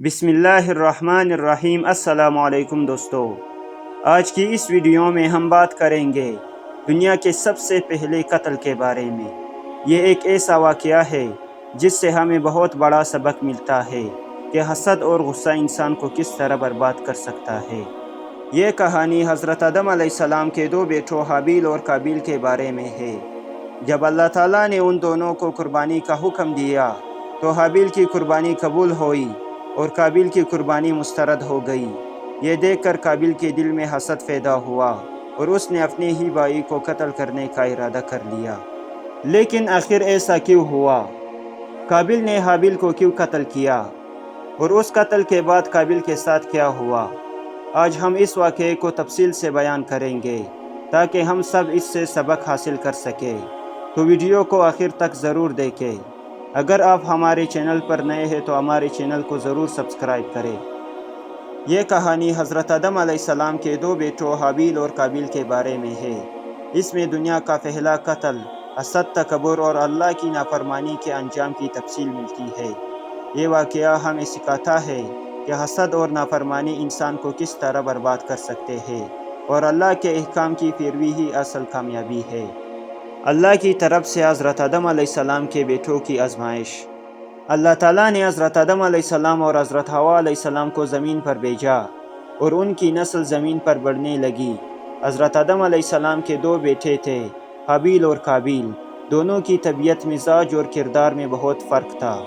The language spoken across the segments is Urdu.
بسم اللہ الرحمن الرحیم۔ السلام علیکم دوستو، آج کی اس ویڈیو میں ہم بات کریں گے دنیا کے سب سے پہلے قتل کے بارے میں۔ یہ ایک ایسا واقعہ ہے جس سے ہمیں بہت بڑا سبق ملتا ہے کہ حسد اور غصہ انسان کو کس طرح برباد کر سکتا ہے۔ یہ کہانی حضرت آدم علیہ السلام کے دو بیٹوں حابیل اور قابیل کے بارے میں ہے۔ جب اللہ تعالیٰ نے ان دونوں کو قربانی کا حکم دیا تو حابیل کی قربانی قبول ہوئی اور قابیل کی قربانی مسترد ہو گئی۔ یہ دیکھ کر قابیل کے دل میں حسد پیدا ہوا اور اس نے اپنے ہی بھائی کو قتل کرنے کا ارادہ کر لیا۔ لیکن آخر ایسا کیوں ہوا؟ قابیل نے حابیل کو کیوں قتل کیا؟ اور اس قتل کے بعد قابیل کے ساتھ کیا ہوا؟ آج ہم اس واقعے کو تفصیل سے بیان کریں گے تاکہ ہم سب اس سے سبق حاصل کر سکیں۔ تو ویڈیو کو آخر تک ضرور دیکھیں۔ اگر آپ ہمارے چینل پر نئے ہیں تو ہمارے چینل کو ضرور سبسکرائب کریں۔ یہ کہانی حضرت آدم علیہ السلام کے دو بیٹوں حابیل اور قابیل کے بارے میں ہے۔ اس میں دنیا کا پہلا قتل، حسد، تکبر اور اللہ کی نافرمانی کے انجام کی تفصیل ملتی ہے۔ یہ واقعہ ہمیں سکھاتا ہے کہ حسد اور نافرمانی انسان کو کس طرح برباد کر سکتے ہیں اور اللہ کے احکام کی پیروی ہی اصل کامیابی ہے۔ اللہ کی طرف سے حضرت آدم علیہ السلام کے بیٹوں کی آزمائش۔ اللہ تعالیٰ نے حضرت آدم علیہ السلام اور حضرت حوا علیہ السلام کو زمین پر بھیجا اور ان کی نسل زمین پر بڑھنے لگی۔ حضرت آدم علیہ السلام کے دو بیٹے تھے، حابیل اور قابیل۔ دونوں کی طبیعت، مزاج اور کردار میں بہت فرق تھا۔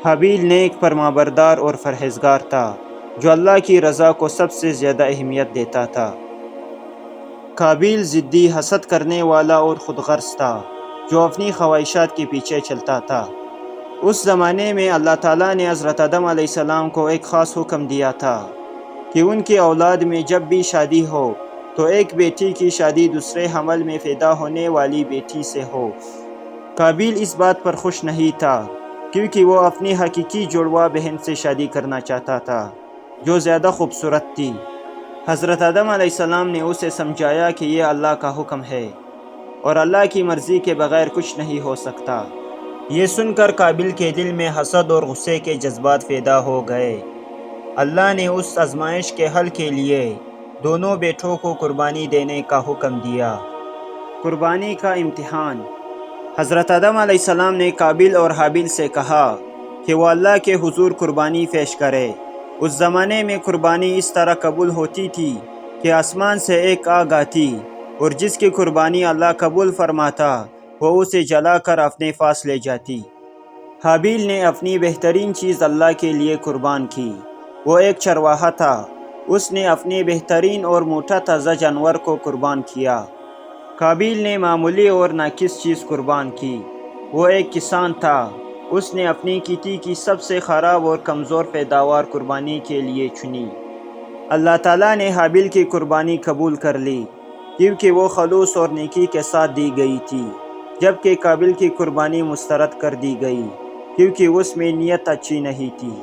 حابیل نیک، فرمانبردار اور پرہیزگار تھا، جو اللہ کی رضا کو سب سے زیادہ اہمیت دیتا تھا۔ قابیل ضدی، حسد کرنے والا اور خود غرض تھا، جو اپنی خواہشات کے پیچھے چلتا تھا۔ اس زمانے میں اللہ تعالیٰ نے حضرت آدم علیہ السلام کو ایک خاص حکم دیا تھا کہ ان کی اولاد میں جب بھی شادی ہو تو ایک بیٹی کی شادی دوسرے حمل میں پیدا ہونے والی بیٹی سے ہو۔ قابیل اس بات پر خوش نہیں تھا کیونکہ وہ اپنی حقیقی جڑواں بہن سے شادی کرنا چاہتا تھا، جو زیادہ خوبصورت تھی۔ حضرت آدم علیہ السلام نے اسے سمجھایا کہ یہ اللہ کا حکم ہے اور اللہ کی مرضی کے بغیر کچھ نہیں ہو سکتا۔ یہ سن کر قابیل کے دل میں حسد اور غصے کے جذبات پیدا ہو گئے۔ اللہ نے اس آزمائش کے حل کے لیے دونوں بیٹوں کو قربانی دینے کا حکم دیا۔ قربانی کا امتحان۔ حضرت آدم علیہ السلام نے قابیل اور حابیل سے کہا کہ وہ اللہ کے حضور قربانی پیش کرے۔ اس زمانے میں قربانی اس طرح قبول ہوتی تھی کہ آسمان سے ایک آگ آتی اور جس کی قربانی اللہ قبول فرماتا وہ اسے جلا کر اپنے پاس لے جاتی۔ حابیل نے اپنی بہترین چیز اللہ کے لیے قربان کی۔ وہ ایک چرواہا تھا۔ اس نے اپنے بہترین اور موٹا تازہ جانور کو قربان کیا۔ قابیل نے معمولی اور ناقص چیز قربان کی۔ وہ ایک کسان تھا۔ اس نے اپنی کھیتی کی سب سے خراب اور کمزور پیداوار قربانی کے لیے چنی۔ اللہ تعالیٰ نے حابیل کی قربانی قبول کر لی کیونکہ وہ خلوص اور نیکی کے ساتھ دی گئی تھی، جبکہ قابیل کی قربانی مسترد کر دی گئی کیونکہ اس میں نیت اچھی نہیں تھی۔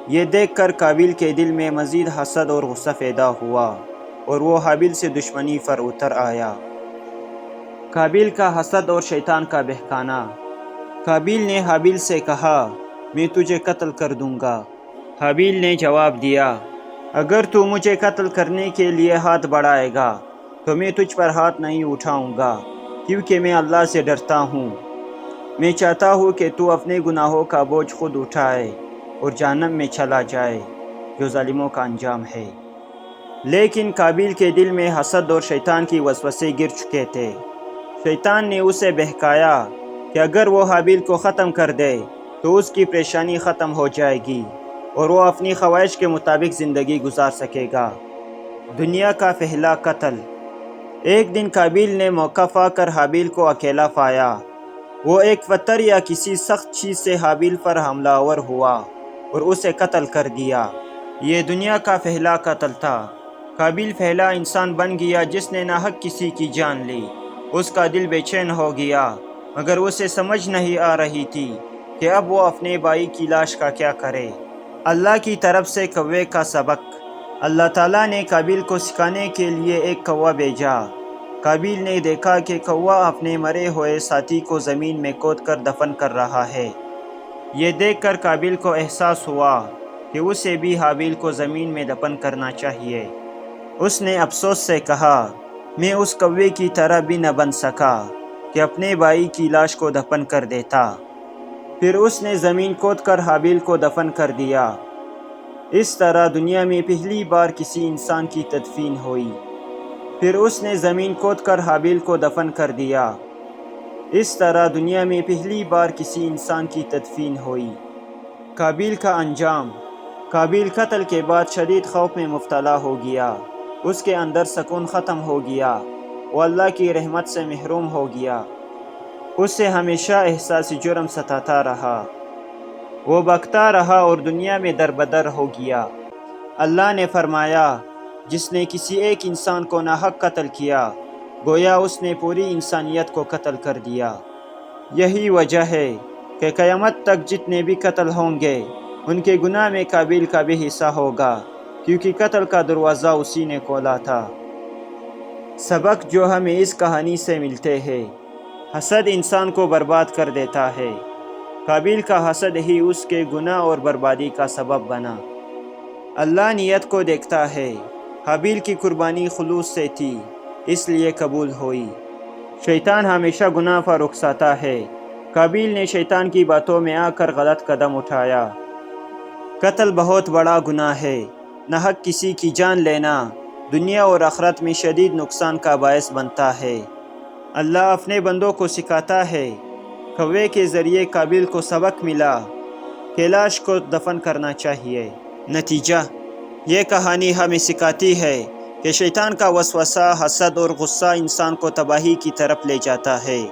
یہ دیکھ کر قابیل کے دل میں مزید حسد اور غصہ پیدا ہوا اور وہ حابیل سے دشمنی پر اتر آیا۔ قابیل کا حسد اور شیطان کا بہکانا۔ قابیل نے حابیل سے کہا، میں تجھے قتل کر دوں گا۔ حابیل نے جواب دیا، اگر تو مجھے قتل کرنے کے لیے ہاتھ بڑھائے گا تو میں تجھ پر ہاتھ نہیں اٹھاؤں گا کیونکہ میں اللہ سے ڈرتا ہوں۔ میں چاہتا ہوں کہ تو اپنے گناہوں کا بوجھ خود اٹھائے اور جہنم میں چلا جائے، جو ظالموں کا انجام ہے۔ لیکن قابیل کے دل میں حسد اور شیطان کی وسوسے گر چکے تھے۔ شیطان نے اسے بہکایا کہ اگر وہ حابیل کو ختم کر دے تو اس کی پریشانی ختم ہو جائے گی اور وہ اپنی خواہش کے مطابق زندگی گزار سکے گا۔ دنیا کا پہلا قتل۔ ایک دن قابیل نے موقع پا کر حابیل کو اکیلا پایا۔ وہ ایک پتھر یا کسی سخت چیز سے حابیل پر حملہ آور ہوا اور اسے قتل کر دیا۔ یہ دنیا کا پہلا قتل تھا۔ قابیل پہلا انسان بن گیا جس نے ناحق کسی کی جان لی۔ اس کا دل بے چین ہو گیا، مگر اسے سمجھ نہیں آ رہی تھی کہ اب وہ اپنے بھائی کی لاش کا کیا کرے۔ اللہ کی طرف سے کوے کا سبق۔ اللہ تعالیٰ نے قابیل کو سکھانے کے لیے ایک کوا بھیجا۔ قابیل نے دیکھا کہ کوا اپنے مرے ہوئے ساتھی کو زمین میں کھود کر دفن کر رہا ہے۔ یہ دیکھ کر قابیل کو احساس ہوا کہ اسے بھی حابیل کو زمین میں دفن کرنا چاہیے۔ اس نے افسوس سے کہا، میں اس کوے کی طرح بھی نہ بن سکا کہ اپنے بھائی کی لاش کو دفن کر دیتا۔ پھر اس نے زمین کھود کر حابیل کو دفن کر دیا۔ اس طرح دنیا میں پہلی بار کسی انسان کی تدفین ہوئی۔ پھر اس نے زمین کھود کر حابیل کو دفن کر دیا۔ اس طرح دنیا میں پہلی بار کسی انسان کی تدفین ہوئی۔ قابیل کا انجام۔ قابیل قتل کے بعد شدید خوف میں مبتلا ہو گیا۔ اس کے اندر سکون ختم ہو گیا۔ وہ اللہ کی رحمت سے محروم ہو گیا۔ اسے ہمیشہ احساس جرم ستاتا رہا۔ وہ بکتا رہا اور دنیا میں دربدر ہو گیا۔ اللہ نے فرمایا، جس نے کسی ایک انسان کو ناحق قتل کیا، گویا اس نے پوری انسانیت کو قتل کر دیا۔ یہی وجہ ہے کہ قیامت تک جتنے بھی قتل ہوں گے، ان کے گناہ میں قابیل کا بھی حصہ ہوگا، کیونکہ قتل کا دروازہ اسی نے کھولا تھا۔ سبق جو ہمیں اس کہانی سے ملتے ہیں: حسد انسان کو برباد کر دیتا ہے۔ قابیل کا حسد ہی اس کے گناہ اور بربادی کا سبب بنا۔ اللہ نیت کو دیکھتا ہے۔ حابیل کی قربانی خلوص سے تھی، اس لیے قبول ہوئی۔ شیطان ہمیشہ گناہ پر اکساتا ہے۔ قابیل نے شیطان کی باتوں میں آ کر غلط قدم اٹھایا۔ قتل بہت بڑا گناہ ہے۔ ناحق کسی کی جان لینا دنیا اور آخرت میں شدید نقصان کا باعث بنتا ہے۔ اللہ اپنے بندوں کو سکھاتا ہے۔ کوے کے ذریعے قابیل کو سبق ملا کہ لاش کو دفن کرنا چاہیے۔ نتیجہ: یہ کہانی ہمیں سکھاتی ہے کہ شیطان کا وسوسہ، حسد اور غصہ انسان کو تباہی کی طرف لے جاتا ہے۔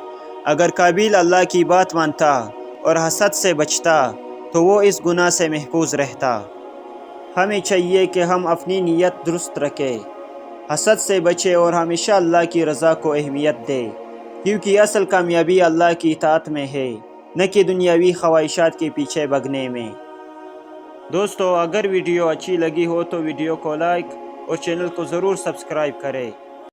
اگر قابیل اللہ کی بات مانتا اور حسد سے بچتا تو وہ اس گناہ سے محفوظ رہتا۔ ہمیں چاہیے کہ ہم اپنی نیت درست رکھیں، حسد سے بچیں اور ہمیشہ اللہ کی رضا کو اہمیت دیں، کیونکہ اصل کامیابی اللہ کی اطاعت میں ہے، نہ کہ دنیاوی خواہشات کے پیچھے بھگنے میں۔ دوستو، اگر ویڈیو اچھی لگی ہو تو ویڈیو کو لائک اور چینل کو ضرور سبسکرائب کریں۔